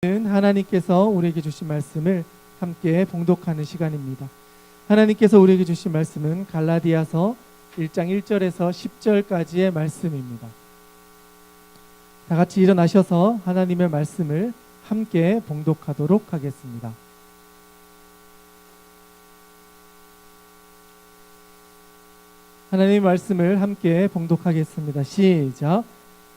하나님께서 우리에게 주신 말씀을 함께 봉독하는 시간입니다. 하나님께서 우리에게 주신 말씀은 갈라디아서 1장 1절에서 10절까지의 말씀입니다. 다 같이 일어나셔서 하나님의 말씀을 함께 봉독하도록 하겠습니다. 하나님의 말씀을 함께 봉독하겠습니다. 시작.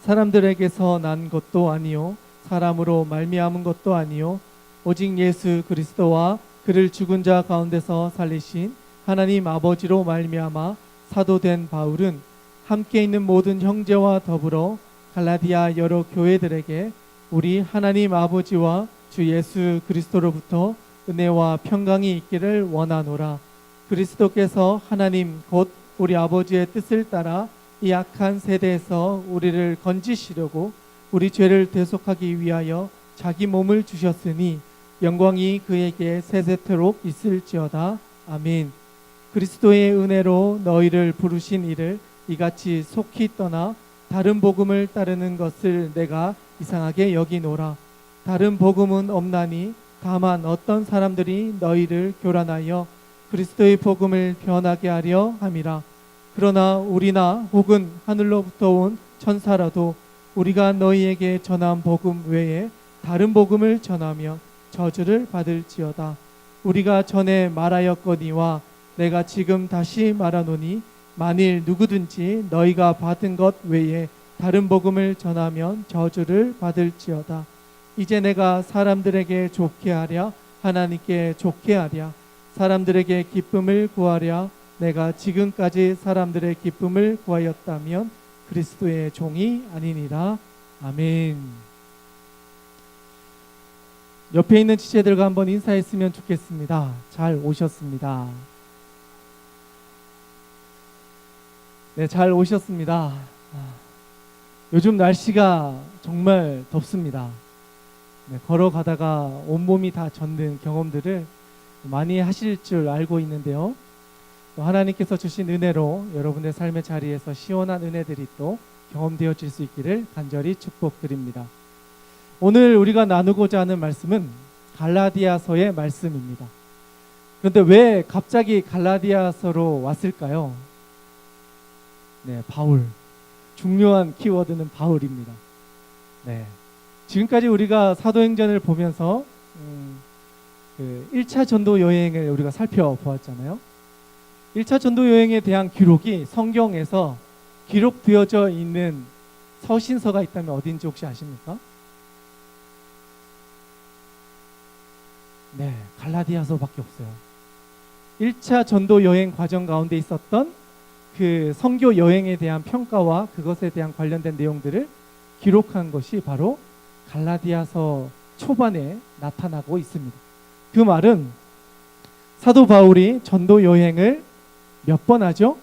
사람들에게서 난 것도 아니요 사람으로 말미암은 것도 아니요 오직 예수 그리스도와 그를 죽은 자 가운데서 살리신 하나님 아버지로 말미암아 사도된 바울은 함께 있는 모든 형제와 더불어 갈라디아 여러 교회들에게 우리 하나님 아버지와 주 예수 그리스도로부터 은혜와 평강이 있기를 원하노라. 그리스도께서 하나님 곧 우리 아버지의 뜻을 따라 이 악한 세대에서 우리를 건지시려고 우리 죄를 대속하기 위하여 자기 몸을 주셨으니 영광이 그에게 세세토록 있을지어다. 아멘. 그리스도의 은혜로 너희를 부르신 이를 이같이 속히 떠나 다른 복음을 따르는 것을 내가 이상하게 여기노라. 다른 복음은 없나니 다만 어떤 사람들이 너희를 교란하여 그리스도의 복음을 변하게 하려 함이라. 그러나 우리나 혹은 하늘로부터 온 천사라도 우리가 너희에게 전한 복음 외에 다른 복음을 전하며 저주를 받을지어다. 우리가 전에 말하였거니와 내가 지금 다시 말하노니 만일 누구든지 너희가 받은 것 외에 다른 복음을 전하면 저주를 받을지어다. 이제 내가 사람들에게 좋게 하랴 하나님께 좋게 하랴 사람들에게 기쁨을 구하랴 내가 지금까지 사람들의 기쁨을 구하였다면 그리스도의 종이 아니니라. 아멘. 옆에 있는 지체들과 한번 인사했으면 좋겠습니다. 잘 오셨습니다. 네, 잘 오셨습니다. 요즘 날씨가 정말 덥습니다. 네, 걸어가다가 온몸이 다 젖는 경험들을 많이 하실 줄 알고 있는데요. 또 하나님께서 주신 은혜로 여러분의 삶의 자리에서 시원한 은혜들이 또 경험되어질 수 있기를 간절히 축복드립니다. 오늘 우리가 나누고자 하는 말씀은 갈라디아서의 말씀입니다. 그런데 왜 갑자기 갈라디아서로 왔을까요? 네, 바울. 중요한 키워드는 바울입니다. 네, 지금까지 우리가 사도행전을 보면서 1차 전도 여행을 우리가 살펴보았잖아요. 1차 전도 여행에 대한 기록이 성경에서 기록되어져 있는 서신서가 있다면 어딘지 혹시 아십니까? 네, 갈라디아서밖에 없어요. 1차 전도 여행 과정 가운데 있었던 그 선교 여행에 대한 평가와 그것에 대한 관련된 내용들을 기록한 것이 바로 갈라디아서 초반에 나타나고 있습니다. 그 말은 사도 바울이 전도 여행을 몇 번 하죠?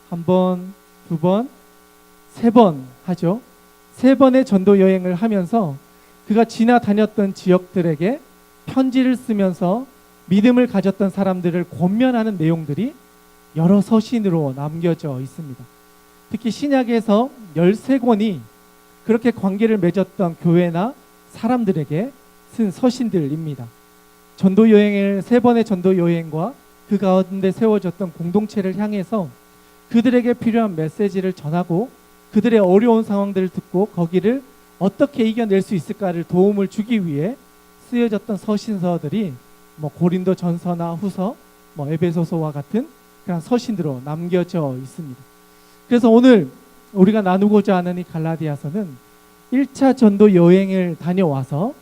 한 번, 두 번, 세 번 하죠. 세 번의 전도 여행을 하면서 그가 지나다녔던 지역들에게 편지를 쓰면서 믿음을 가졌던 사람들을 권면하는 내용들이 여러 서신으로 남겨져 있습니다. 특히 신약에서 13권이 그렇게 관계를 맺었던 교회나 사람들에게 쓴 서신들입니다. 전도 여행을 세 번의 전도 여행과 그 가운데 세워졌던 공동체를 향해서 그들에게 필요한 메시지를 전하고 그들의 어려운 상황들을 듣고 거기를 어떻게 이겨낼 수 있을까를 도움을 주기 위해 쓰여졌던 서신서들이 고린도 전서나 후서, 에베소서와 같은 그런 서신으로 남겨져 있습니다. 그래서 오늘 우리가 나누고자 하는 이 갈라디아서는 1차 전도 여행을 다녀와서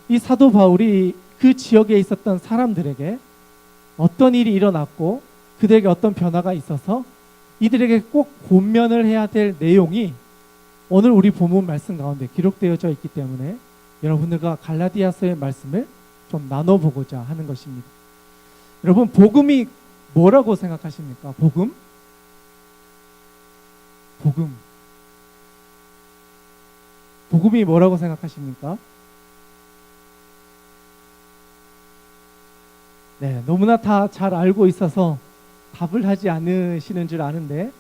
이 사도 바울이 그 지역에 있었던 사람들에게 어떤 일이 일어났고 그들에게 어떤 변화가 있어서 이들에게 꼭 권면을 해야 될 내용이 오늘 우리 본문 말씀 가운데 기록되어져 있기 때문에 여러분들과 갈라디아서의 말씀을 좀 나눠보고자 하는 것입니다. 여러분, 복음이 뭐라고 생각하십니까? 복음? 복음이 뭐라고 생각하십니까? 네, 너무나 다 잘 알고 있어서 답을 하지 않으시는 줄 아는데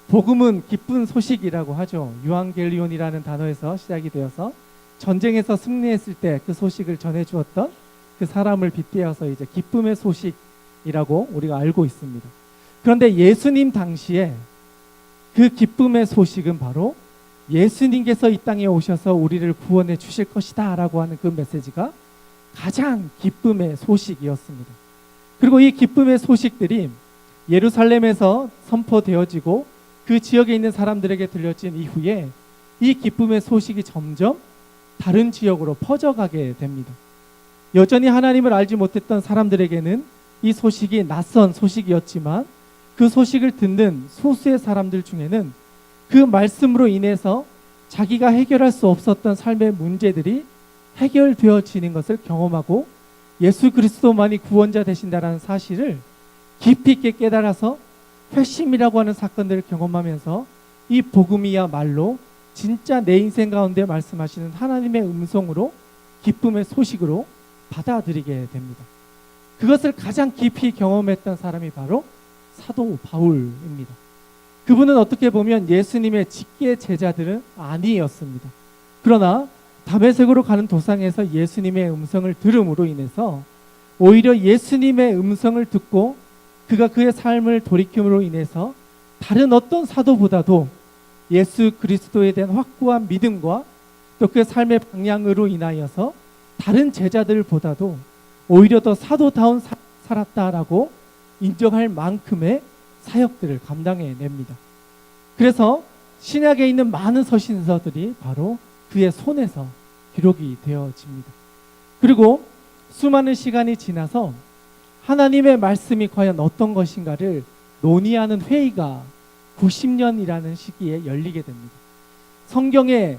복음은 기쁜 소식이라고 하죠. 유앙겔리온이라는 단어에서 시작이 되어서 전쟁에서 승리했을 때 그 소식을 전해 주었던 그 사람을 빗대어서 이제 기쁨의 소식이라고 우리가 알고 있습니다. 그런데 예수님 당시에 그 기쁨의 소식은 바로 예수님께서 이 땅에 오셔서 우리를 구원해 주실 것이다 라고 하는 그 메시지가 가장 기쁨의 소식이었습니다. 그리고 이 기쁨의 소식들이 예루살렘에서 선포되어지고 그 지역에 있는 사람들에게 들려진 이후에 이 기쁨의 소식이 점점 다른 지역으로 퍼져가게 됩니다. 여전히 하나님을 알지 못했던 사람들에게는 이 소식이 낯선 소식이었지만 그 소식을 듣는 소수의 사람들 중에는 그 말씀으로 인해서 자기가 해결할 수 없었던 삶의 문제들이 해결되어지는 것을 경험하고 예수 그리스도만이 구원자 되신다라는 사실을 깊이 있게 깨달아서 회심이라고 하는 사건들을 경험하면서 이 복음이야말로 진짜 내 인생 가운데 말씀하시는 하나님의 음성으로 기쁨의 소식으로 받아들이게 됩니다. 그것을 가장 깊이 경험했던 사람이 바로 사도 바울입니다. 그분은 어떻게 보면 예수님의 직계 제자들은 아니었습니다. 그러나 다메섹으로 가는 도상에서 예수님의 음성을 들음으로 인해서 오히려 예수님의 음성을 듣고 그가 그의 삶을 돌이킴으로 인해서 다른 어떤 사도보다도 예수 그리스도에 대한 확고한 믿음과 또 그의 삶의 방향으로 인하여서 다른 제자들보다도 오히려 더 사도다운 살았다라고 인정할 만큼의 사역들을 감당해냅니다. 그래서 신약에 있는 많은 서신서들이 바로 그의 손에서 기록이 되어집니다. 그리고 수많은 시간이 지나서 하나님의 말씀이 과연 어떤 것인가를 논의하는 회의가 90년이라는 시기에 열리게 됩니다. 성경의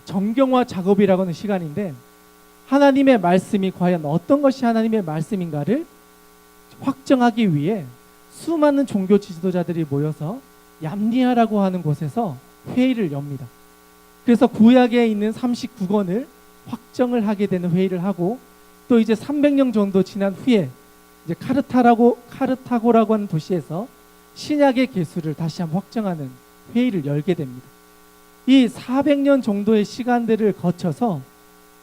정경화 작업이라고 하는 시간인데 하나님의 말씀이 과연 어떤 것이 하나님의 말씀인가를 확정하기 위해 수많은 종교 지도자들이 모여서 얌리아라고 하는 곳에서 회의를 엽니다. 그래서 구약에 있는 39권을 확정을 하게 되는 회의를 하고 또 이제 300년 정도 지난 후에 이제 카르타고라고 하는 도시에서 신약의 계수를 다시 한번 확정하는 회의를 열게 됩니다. 이 400년 정도의 시간들을 거쳐서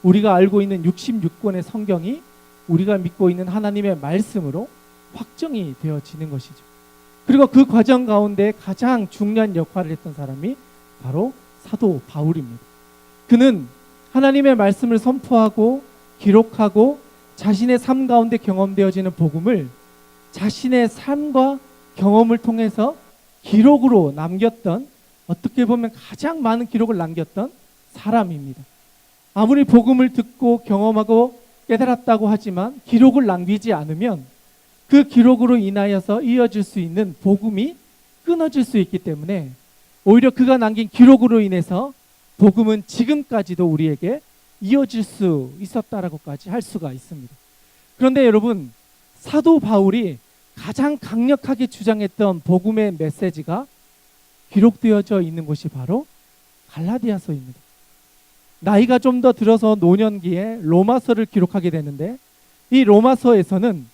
우리가 알고 있는 66권의 성경이 우리가 믿고 있는 하나님의 말씀으로 확정이 되어지는 것이죠. 그리고 그 과정 가운데 가장 중요한 역할을 했던 사람이 바로 사도 바울입니다. 그는 하나님의 말씀을 선포하고 기록하고 자신의 삶 가운데 경험되어지는 복음을 자신의 삶과 경험을 통해서 기록으로 남겼던, 어떻게 보면 가장 많은 기록을 남겼던 사람입니다. 아무리 복음을 듣고 경험하고 깨달았다고 하지만 기록을 남기지 않으면 그 기록으로 인하여서 이어질 수 있는 복음이 끊어질 수 있기 때문에 오히려 그가 남긴 기록으로 인해서 복음은 지금까지도 우리에게 이어질 수 있었다라고까지 할 수가 있습니다. 그런데 여러분, 사도 바울이 가장 강력하게 주장했던 복음의 메시지가 기록되어져 있는 곳이 바로 갈라디아서입니다. 나이가 좀 더 들어서 노년기에 로마서를 기록하게 되는데 이 로마서에서는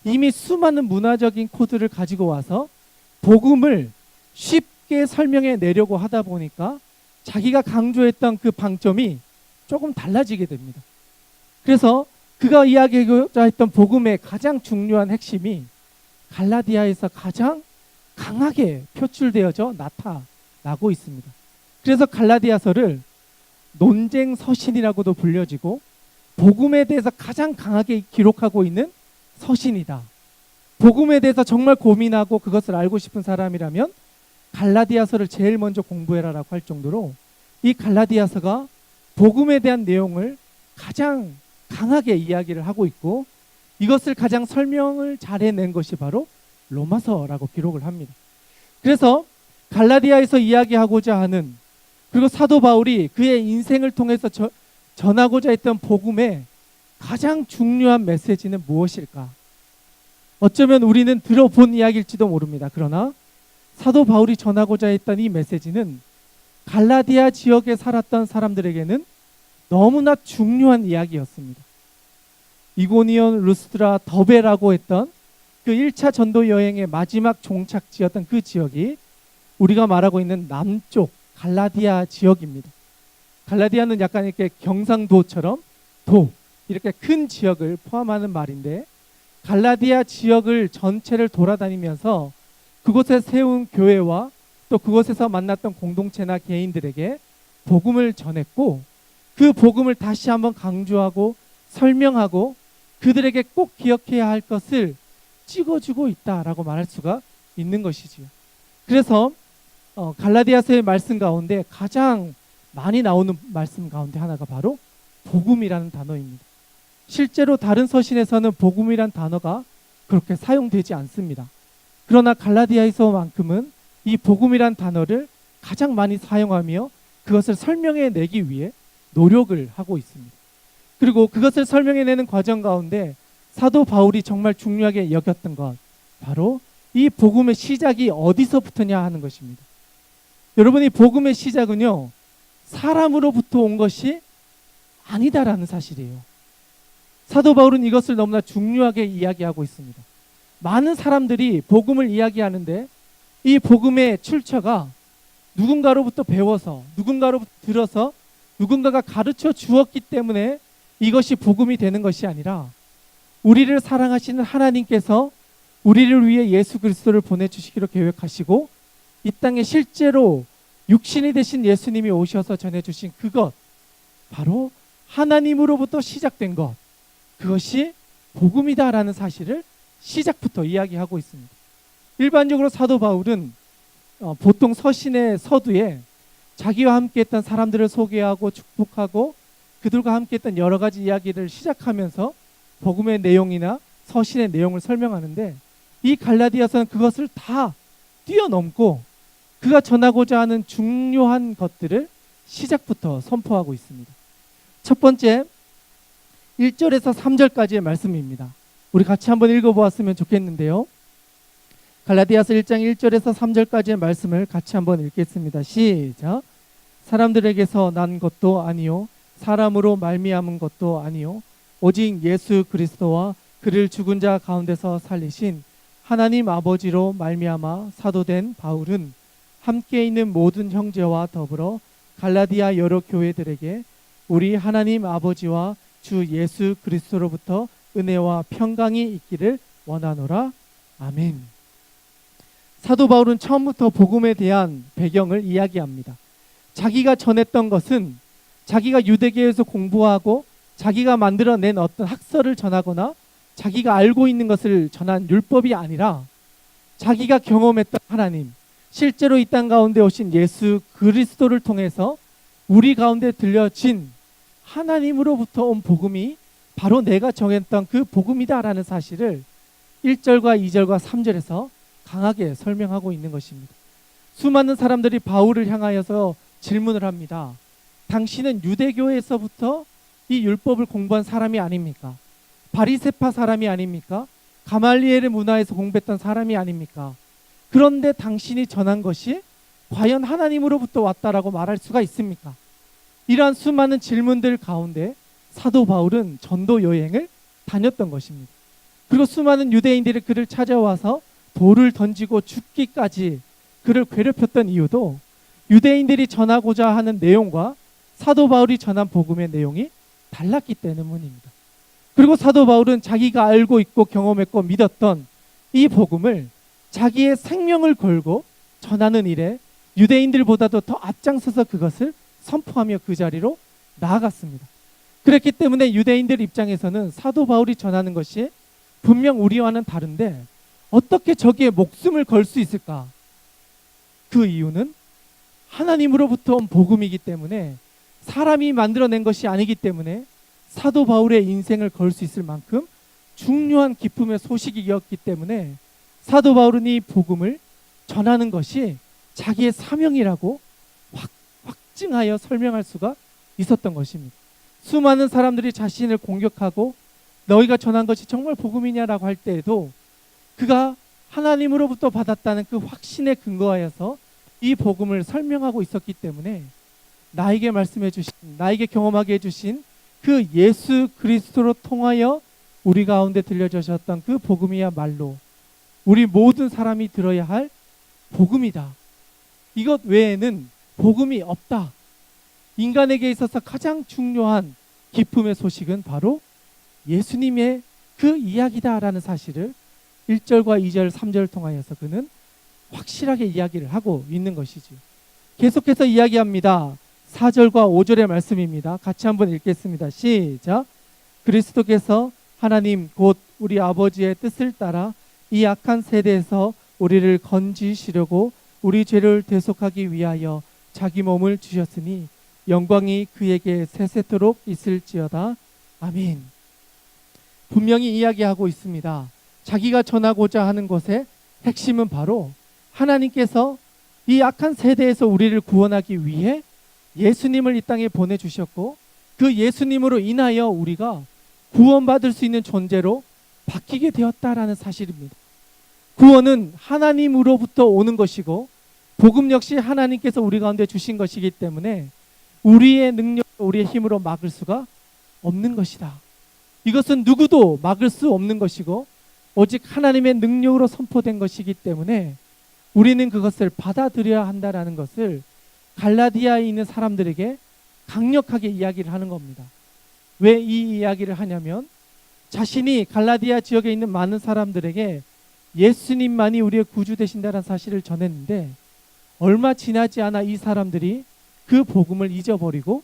이미 수많은 문화적인 코드를 가지고 와서 복음을 쉽게 설명해 내려고 하다 보니까 자기가 강조했던 그 방점이 조금 달라지게 됩니다. 그래서 그가 이야기하고자 했던 복음의 가장 중요한 핵심이 갈라디아에서 가장 강하게 표출되어져 나타나고 있습니다. 그래서 갈라디아서를 논쟁 서신이라고도 불려지고 복음에 대해서 가장 강하게 기록하고 있는 서신이다. 복음에 대해서 정말 고민하고 그것을 알고 싶은 사람이라면 갈라디아서를 제일 먼저 공부해라라고 할 정도로 이 갈라디아서가 복음에 대한 내용을 가장 강하게 이야기를 하고 있고 이것을 가장 설명을 잘 해낸 것이 바로 로마서라고 기록을 합니다. 그래서 갈라디아에서 이야기하고자 하는, 그리고 사도 바울이 그의 인생을 통해서 전하고자 했던 복음의 가장 중요한 메시지는 무엇일까? 어쩌면 우리는 들어본 이야기일지도 모릅니다. 그러나 사도 바울이 전하고자 했던 이 메시지는 갈라디아 지역에 살았던 사람들에게는 너무나 중요한 이야기였습니다. 이고니온, 루스드라, 더베라고 했던 그 1차 전도 여행의 마지막 종착지였던 그 지역이 우리가 말하고 있는 남쪽 갈라디아 지역입니다. 갈라디아는 약간 이렇게 경상도처럼 도 이렇게 큰 지역을 포함하는 말인데, 갈라디아 지역을 전체를 돌아다니면서 그곳에 세운 교회와 또 그곳에서 만났던 공동체나 개인들에게 복음을 전했고, 그 복음을 다시 한번 강조하고 설명하고 그들에게 꼭 기억해야 할 것을 찍어주고 있다라고 말할 수가 있는 것이지요. 그래서 갈라디아서의 말씀 가운데 가장 많이 나오는 말씀 가운데 하나가 바로 복음이라는 단어입니다. 실제로 다른 서신에서는 복음이란 단어가 그렇게 사용되지 않습니다. 그러나 갈라디아에서만큼은 이 복음이란 단어를 가장 많이 사용하며 그것을 설명해 내기 위해 노력을 하고 있습니다. 그리고 그것을 설명해내는 과정 가운데 사도 바울이 정말 중요하게 여겼던 것, 바로 이 복음의 시작이 어디서부터냐 하는 것입니다. 여러분, 이 복음의 시작은요, 사람으로부터 온 것이 아니다라는 사실이에요. 사도 바울은 이것을 너무나 중요하게 이야기하고 있습니다. 많은 사람들이 복음을 이야기하는데 이 복음의 출처가 누군가로부터 배워서, 누군가로부터 들어서, 누군가가 가르쳐 주었기 때문에 이것이 복음이 되는 것이 아니라, 우리를 사랑하시는 하나님께서 우리를 위해 예수 그리스도를 보내주시기로 계획하시고 이 땅에 실제로 육신이 되신 예수님이 오셔서 전해주신 그것, 바로 하나님으로부터 시작된 것, 그것이 복음이다라는 사실을 시작부터 이야기하고 있습니다. 일반적으로 사도 바울은 보통 서신의 서두에 자기와 함께했던 사람들을 소개하고 축복하고 그들과 함께했던 여러 가지 이야기를 시작하면서 복음의 내용이나 서신의 내용을 설명하는데, 이 갈라디아서는 그것을 다 뛰어넘고 그가 전하고자 하는 중요한 것들을 시작부터 선포하고 있습니다. 첫 번째, 1절에서 3절까지의 말씀입니다. 우리 같이 한번 읽어보았으면 좋겠는데요. 갈라디아서 1장 1절에서 3절까지의 말씀을 같이 한번 읽겠습니다. 시작. 사람들에게서 난 것도 아니요 사람으로 말미암은 것도 아니요 오직 예수 그리스도와 그를 죽은 자 가운데서 살리신 하나님 아버지로 말미암아 사도된 바울은 함께 있는 모든 형제와 더불어 갈라디아 여러 교회들에게 우리 하나님 아버지와 주 예수 그리스도로부터 은혜와 평강이 있기를 원하노라. 아멘. 사도 바울은 처음부터 복음에 대한 배경을 이야기합니다. 자기가 전했던 것은 자기가 유대교에서 공부하고 자기가 만들어낸 어떤 학설을 전하거나 자기가 알고 있는 것을 전한 율법이 아니라, 자기가 경험했던 하나님, 실제로 이 땅 가운데 오신 예수 그리스도를 통해서 우리 가운데 들려진 하나님으로부터 온 복음이 바로 내가 정했던 그 복음이다라는 사실을 1절과 2절과 3절에서 강하게 설명하고 있는 것입니다. 수많은 사람들이 바울을 향하여서 질문을 합니다. 당신은 유대교에서부터 이 율법을 공부한 사람이 아닙니까? 바리새파 사람이 아닙니까? 가말리엘의 문화에서 공부했던 사람이 아닙니까? 그런데 당신이 전한 것이 과연 하나님으로부터 왔다라고 말할 수가 있습니까? 이러한 수많은 질문들 가운데 사도 바울은 전도 여행을 다녔던 것입니다. 그리고 수많은 유대인들이 그를 찾아와서 돌을 던지고 죽기까지 그를 괴롭혔던 이유도 유대인들이 전하고자 하는 내용과 사도 바울이 전한 복음의 내용이 달랐기 때문입니다. 그리고 사도 바울은 자기가 알고 있고 경험했고 믿었던 이 복음을 자기의 생명을 걸고 전하는 일에 유대인들보다도 더 앞장서서 그것을 선포하며 그 자리로 나아갔습니다. 그렇기 때문에 유대인들 입장에서는 사도 바울이 전하는 것이 분명 우리와는 다른데 어떻게 저기에 목숨을 걸 수 있을까? 그 이유는 하나님으로부터 온 복음이기 때문에, 사람이 만들어낸 것이 아니기 때문에 사도 바울의 인생을 걸 수 있을 만큼 중요한 기쁨의 소식이었기 때문에 사도 바울은 이 복음을 전하는 것이 자기의 사명이라고 확증하여 설명할 수가 있었던 것입니다. 수많은 사람들이 자신을 공격하고 너희가 전한 것이 정말 복음이냐라고 할 때에도 그가 하나님으로부터 받았다는 그 확신에 근거하여서 이 복음을 설명하고 있었기 때문에 나에게 말씀해 주신, 나에게 경험하게 해주신 그 예수 그리스도로 통하여 우리 가운데 들려주셨던 그 복음이야말로 우리 모든 사람이 들어야 할 복음이다. 이것 외에는 복음이 없다. 인간에게 있어서 가장 중요한 기쁨의 소식은 바로 예수님의 그 이야기다라는 사실을 1절과 2절, 3절을 통하여서 그는 확실하게 이야기를 하고 있는 것이지. 계속해서 이야기합니다. 4절과 5절의 말씀입니다. 같이 한번 읽겠습니다. 시작. 그리스도께서 하나님 곧 우리 아버지의 뜻을 따라 이 악한 세대에서 우리를 건지시려고 우리 죄를 대속하기 위하여 자기 몸을 주셨으니 영광이 그에게 세세토록 있을지어다. 아멘. 분명히 이야기하고 있습니다. 자기가 전하고자 하는 것의 핵심은 바로 하나님께서 이 악한 세대에서 우리를 구원하기 위해 예수님을 이 땅에 보내주셨고 그 예수님으로 인하여 우리가 구원받을 수 있는 존재로 바뀌게 되었다라는 사실입니다. 구원은 하나님으로부터 오는 것이고 복음 역시 하나님께서 우리 가운데 주신 것이기 때문에 우리의 능력, 우리의 힘으로 막을 수가 없는 것이다. 이것은 누구도 막을 수 없는 것이고 오직 하나님의 능력으로 선포된 것이기 때문에 우리는 그것을 받아들여야 한다라는 것을 갈라디아에 있는 사람들에게 강력하게 이야기를 하는 겁니다. 왜 이 이야기를 하냐면 자신이 갈라디아 지역에 있는 많은 사람들에게 예수님만이 우리의 구주 되신다는 사실을 전했는데 얼마 지나지 않아 이 사람들이 그 복음을 잊어버리고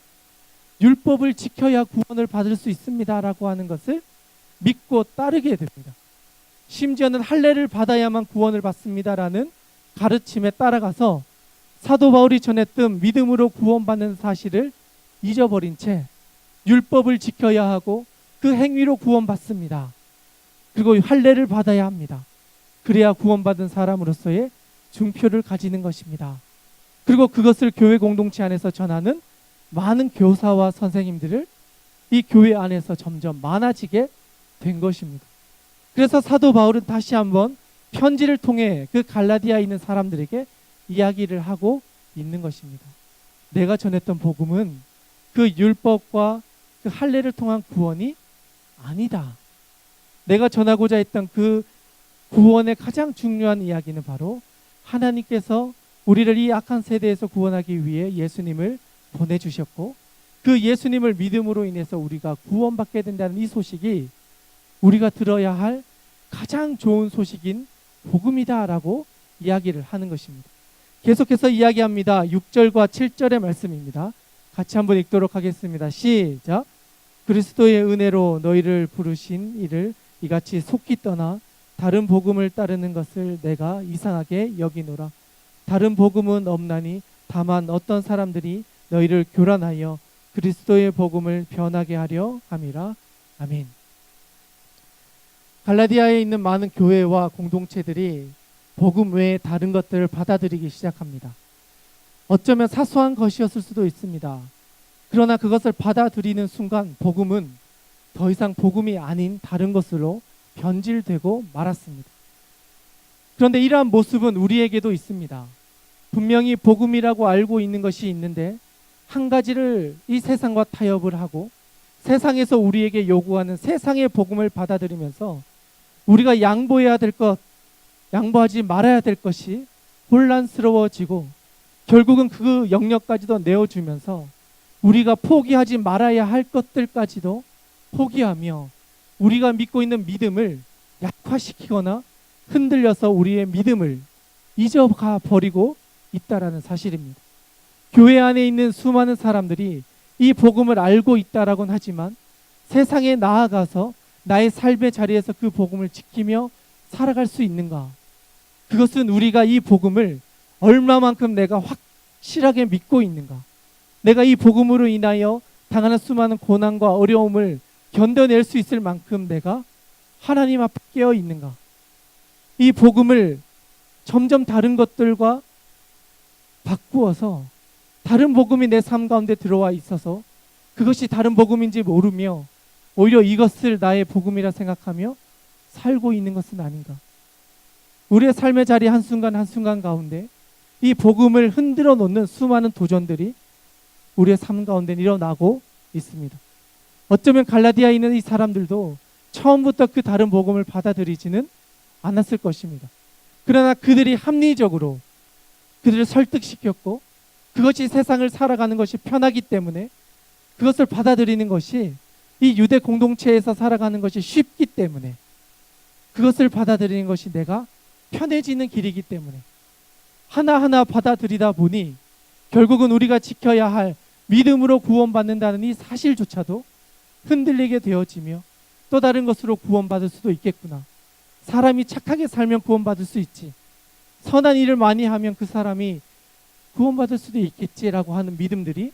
율법을 지켜야 구원을 받을 수 있습니다라고 하는 것을 믿고 따르게 됩니다. 심지어는 할례를 받아야만 구원을 받습니다라는 가르침에 따라가서 사도 바울이 전했던 믿음으로 구원받는 사실을 잊어버린 채 율법을 지켜야 하고 그 행위로 구원받습니다. 그리고 할례를 받아야 합니다. 그래야 구원받은 사람으로서의 증표를 가지는 것입니다. 그리고 그것을 교회 공동체 안에서 전하는 많은 교사와 선생님들을 이 교회 안에서 점점 많아지게 된 것입니다. 그래서 사도 바울은 다시 한번 편지를 통해 그 갈라디아에 있는 사람들에게 이야기를 하고 있는 것입니다. 내가 전했던 복음은 그 율법과 그 할례를 통한 구원이 아니다. 내가 전하고자 했던 그 구원의 가장 중요한 이야기는 바로 하나님께서 우리를 이 악한 세대에서 구원하기 위해 예수님을 보내주셨고 그 예수님을 믿음으로 인해서 우리가 구원받게 된다는 이 소식이 우리가 들어야 할 가장 좋은 소식인 복음이다라고 이야기를 하는 것입니다. 계속해서 이야기합니다. 6절과 7절의 말씀입니다. 같이 한번 읽도록 하겠습니다. 시작. 그리스도의 은혜로 너희를 부르신 이를 이같이 속히 떠나 다른 복음을 따르는 것을 내가 이상하게 여기노라. 다른 복음은 없나니 다만 어떤 사람들이 너희를 교란하여 그리스도의 복음을 변하게 하려 함이라. 아멘. 갈라디아에 있는 많은 교회와 공동체들이 복음 외에 다른 것들을 받아들이기 시작합니다. 어쩌면 사소한 것이었을 수도 있습니다. 그러나 그것을 받아들이는 순간 복음은 더 이상 복음이 아닌 다른 것으로 변질되고 말았습니다. 그런데 이러한 모습은 우리에게도 있습니다. 분명히 복음이라고 알고 있는 것이 있는데 한 가지를 이 세상과 타협을 하고 세상에서 우리에게 요구하는 세상의 복음을 받아들이면서 우리가 양보해야 될 것, 양보하지 말아야 될 것이 혼란스러워지고 결국은 그 영역까지도 내어주면서 우리가 포기하지 말아야 할 것들까지도 포기하며 우리가 믿고 있는 믿음을 약화시키거나 흔들려서 우리의 믿음을 잊어가 버리고 있다라는 사실입니다. 교회 안에 있는 수많은 사람들이 이 복음을 알고 있다라고는 하지만 세상에 나아가서 나의 삶의 자리에서 그 복음을 지키며 살아갈 수 있는가? 그것은 우리가 이 복음을 얼마만큼 내가 확실하게 믿고 있는가? 내가 이 복음으로 인하여 당하는 수많은 고난과 어려움을 견뎌낼 수 있을 만큼 내가 하나님 앞에 깨어 있는가? 이 복음을 점점 다른 것들과 바꾸어서 다른 복음이 내 삶 가운데 들어와 있어서 그것이 다른 복음인지 모르며 오히려 이것을 나의 복음이라 생각하며 살고 있는 것은 아닌가? 우리의 삶의 자리 한순간 한순간 가운데 이 복음을 흔들어 놓는 수많은 도전들이 우리의 삶 가운데 일어나고 있습니다. 어쩌면 갈라디아에 있는 이 사람들도 처음부터 그 다른 복음을 받아들이지는 않았을 것입니다. 그러나 그들이 합리적으로 그들을 설득시켰고 그것이 세상을 살아가는 것이 편하기 때문에, 그것을 받아들이는 것이 이 유대 공동체에서 살아가는 것이 쉽기 때문에, 그것을 받아들이는 것이 내가 편해지는 길이기 때문에 하나하나 받아들이다 보니 결국은 우리가 지켜야 할 믿음으로 구원받는다는 이 사실조차도 흔들리게 되어지며, 또 다른 것으로 구원받을 수도 있겠구나, 사람이 착하게 살면 구원받을 수 있지, 선한 일을 많이 하면 그 사람이 구원받을 수도 있겠지라고 하는 믿음들이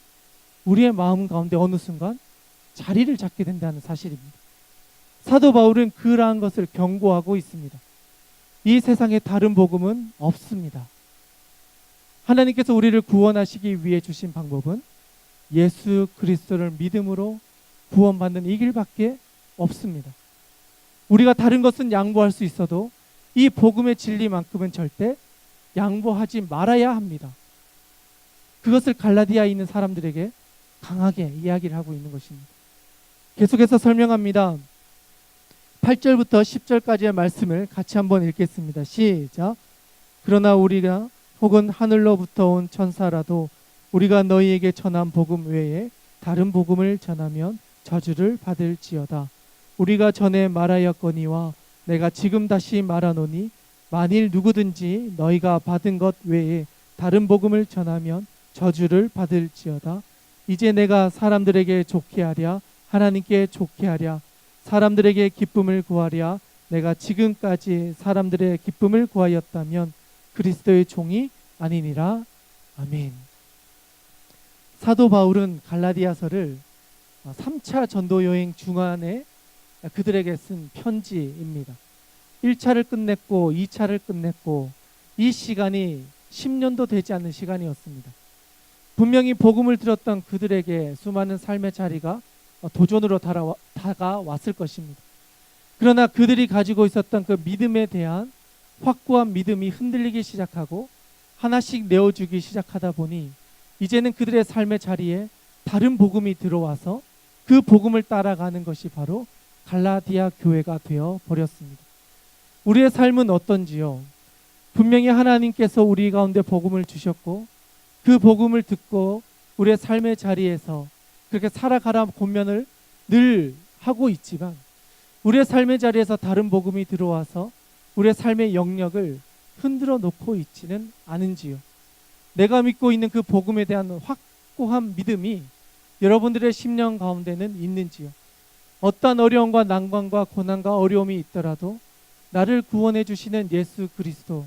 우리의 마음 가운데 어느 순간 자리를 잡게 된다는 사실입니다. 사도 바울은 그러한 것을 경고하고 있습니다. 이 세상에 다른 복음은 없습니다. 하나님께서 우리를 구원하시기 위해 주신 방법은 예수 그리스도를 믿음으로 구원받는 이 길밖에 없습니다. 우리가 다른 것은 양보할 수 있어도 이 복음의 진리만큼은 절대 양보하지 말아야 합니다. 그것을 갈라디아에 있는 사람들에게 강하게 이야기를 하고 있는 것입니다. 계속해서 설명합니다. 8절부터 10절까지의 말씀을 같이 한번 읽겠습니다. 시작. 그러나 우리가 혹은 하늘로부터 온 천사라도 우리가 너희에게 전한 복음 외에 다른 복음을 전하면 저주를 받을지어다. 우리가 전에 말하였거니와 내가 지금 다시 말하노니 만일 누구든지 너희가 받은 것 외에 다른 복음을 전하면 저주를 받을지어다. 이제 내가 사람들에게 좋게 하랴 하나님께 좋게 하랴 사람들에게 기쁨을 구하랴 내가 지금까지 사람들의 기쁨을 구하였다면 그리스도의 종이 아니니라. 아멘. 사도 바울은 갈라디아서를 3차 전도 여행 중간에 그들에게 쓴 편지입니다. 1차를 끝냈고 2차를 끝냈고 이 시간이 10년도 되지 않는 시간이었습니다. 분명히 복음을 들었던 그들에게 수많은 삶의 자리가 도전으로 다가왔을 것입니다. 그러나 그들이 가지고 있었던 그 믿음에 대한 확고한 믿음이 흔들리기 시작하고 하나씩 내어주기 시작하다 보니 이제는 그들의 삶의 자리에 다른 복음이 들어와서 그 복음을 따라가는 것이 바로 갈라디아 교회가 되어 버렸습니다. 우리의 삶은 어떤지요? 분명히 하나님께서 우리 가운데 복음을 주셨고 그 복음을 듣고 우리의 삶의 자리에서 그렇게 살아가라 권면을 늘 하고 있지만 우리의 삶의 자리에서 다른 복음이 들어와서 우리의 삶의 영역을 흔들어 놓고 있지는 않은지요? 내가 믿고 있는 그 복음에 대한 확고한 믿음이 여러분들의 심령 가운데는 있는지요? 어떠한 어려움과 난관과 고난과 어려움이 있더라도 나를 구원해 주시는 예수 그리스도,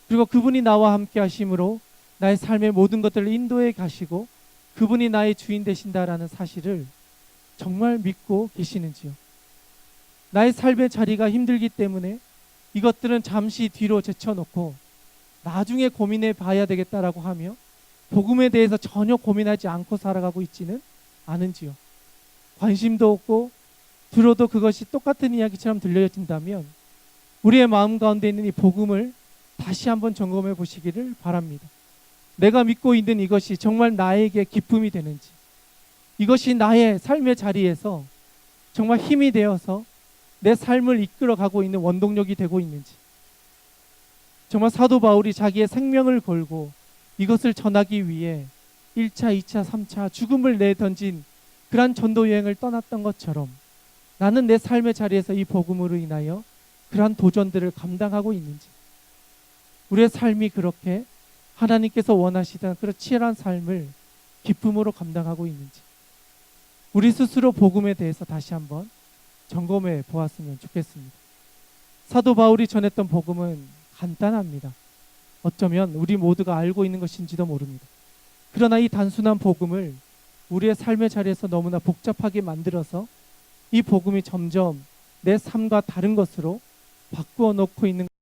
그리고 그분이 나와 함께 하심으로 나의 삶의 모든 것들을 인도해 가시고 그분이 나의 주인 되신다라는 사실을 정말 믿고 계시는지요? 나의 삶의 자리가 힘들기 때문에 이것들은 잠시 뒤로 제쳐놓고 나중에 고민해 봐야 되겠다라고 하며 복음에 대해서 전혀 고민하지 않고 살아가고 있지는 않은지요? 관심도 없고 들어도 그것이 똑같은 이야기처럼 들려진다면 우리의 마음 가운데 있는 이 복음을 다시 한번 점검해 보시기를 바랍니다. 내가 믿고 있는 이것이 정말 나에게 기쁨이 되는지, 이것이 나의 삶의 자리에서 정말 힘이 되어서 내 삶을 이끌어가고 있는 원동력이 되고 있는지, 정말 사도 바울이 자기의 생명을 걸고 이것을 전하기 위해 1차, 2차, 3차 죽음을 내던진 그러한 전도 여행을 떠났던 것처럼 나는 내 삶의 자리에서 이 복음으로 인하여 그러한 도전들을 감당하고 있는지, 우리의 삶이 그렇게 하나님께서 원하시던 그런 치열한 삶을 기쁨으로 감당하고 있는지, 우리 스스로 복음에 대해서 다시 한번 점검해 보았으면 좋겠습니다. 사도 바울이 전했던 복음은 간단합니다. 어쩌면 우리 모두가 알고 있는 것인지도 모릅니다. 그러나 이 단순한 복음을 우리의 삶의 자리에서 너무나 복잡하게 만들어서 이 복음이 점점 내 삶과 다른 것으로 바꾸어 놓고 있는